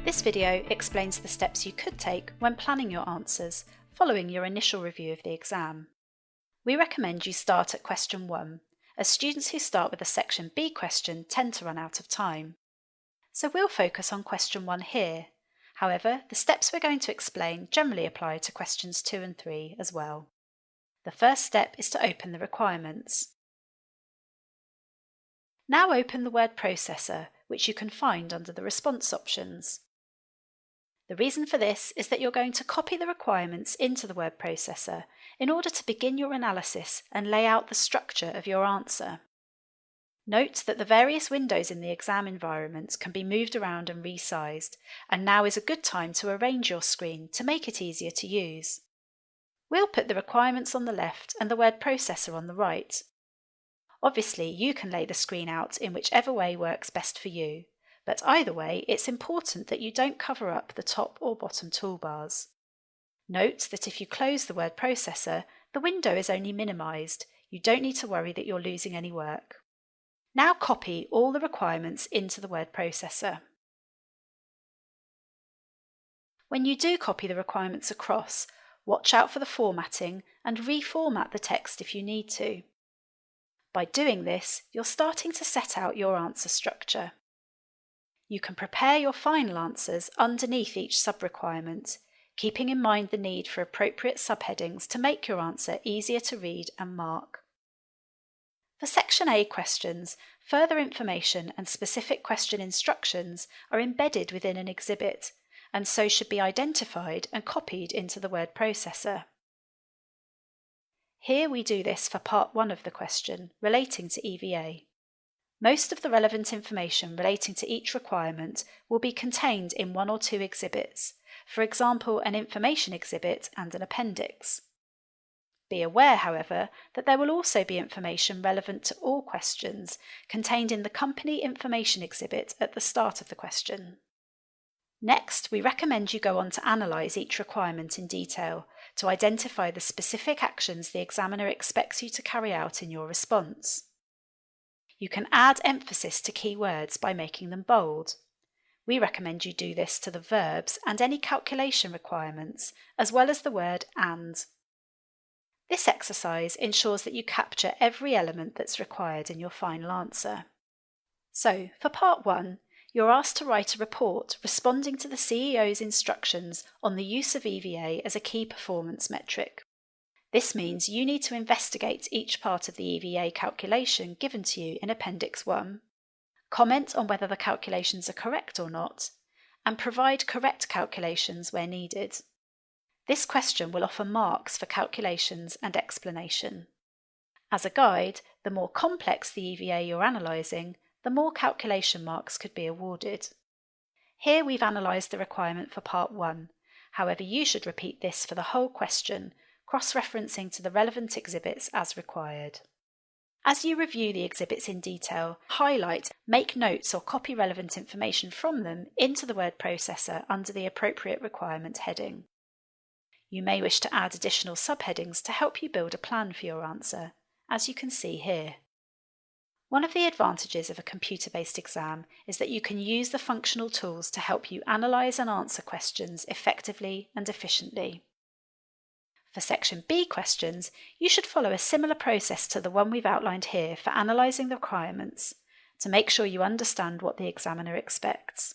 This video explains the steps you could take when planning your answers following your initial review of the exam. We recommend you start at question 1, as students who start with a section B question tend to run out of time. So we'll focus on question 1 here. However, the steps we're going to explain generally apply to questions 2 and 3 as well. The first step is to open the requirements. Now open the word processor, which you can find under the response options. The reason for this is that you're going to copy the requirements into the word processor in order to begin your analysis and lay out the structure of your answer. Note that the various windows in the exam environment can be moved around and resized, and now is a good time to arrange your screen to make it easier to use. We'll put the requirements on the left and the word processor on the right. Obviously, you can lay the screen out in whichever way works best for you, but either way, it's important that you don't cover up the top or bottom toolbars. Note that if you close the word processor, the window is only minimized. You don't need to worry that you're losing any work. Now copy all the requirements into the word processor. When you do copy the requirements across, watch out for the formatting and reformat the text if you need to. By doing this, you're starting to set out your answer structure. You can prepare your final answers underneath each sub-requirement, keeping in mind the need for appropriate subheadings to make your answer easier to read and mark. For Section A questions, further information and specific question instructions are embedded within an exhibit, and so should be identified and copied into the word processor. Here we do this for part 1 of the question, relating to EVA. Most of the relevant information relating to each requirement will be contained in 1 or 2 exhibits, for example an information exhibit and an appendix. Be aware, however, that there will also be information relevant to all questions contained in the company information exhibit at the start of the question. Next, we recommend you go on to analyse each requirement in detail to identify the specific actions the examiner expects you to carry out in your response. You can add emphasis to key words by making them bold. We recommend you do this to the verbs and any calculation requirements, as well as the word "and". This exercise ensures that you capture every element that's required in your final answer. So, for part 1, you're asked to write a report responding to the CEO's instructions on the use of EVA as a key performance metric. This means you need to investigate each part of the EVA calculation given to you in Appendix 1, comment on whether the calculations are correct or not, and provide correct calculations where needed. This question will offer marks for calculations and explanation. As a guide, the more complex the EVA you're analysing, the more calculation marks could be awarded. Here we've analysed the requirement for Part 1, however you should repeat this for the whole question, cross-referencing to the relevant exhibits as required. As you review the exhibits in detail, highlight, make notes or copy relevant information from them into the word processor under the appropriate requirement heading. You may wish to add additional subheadings to help you build a plan for your answer, as you can see here. One of the advantages of a computer-based exam is that you can use the functional tools to help you analyse and answer questions effectively and efficiently. For Section B questions, you should follow a similar process to the one we've outlined here for analysing the requirements, to make sure you understand what the examiner expects.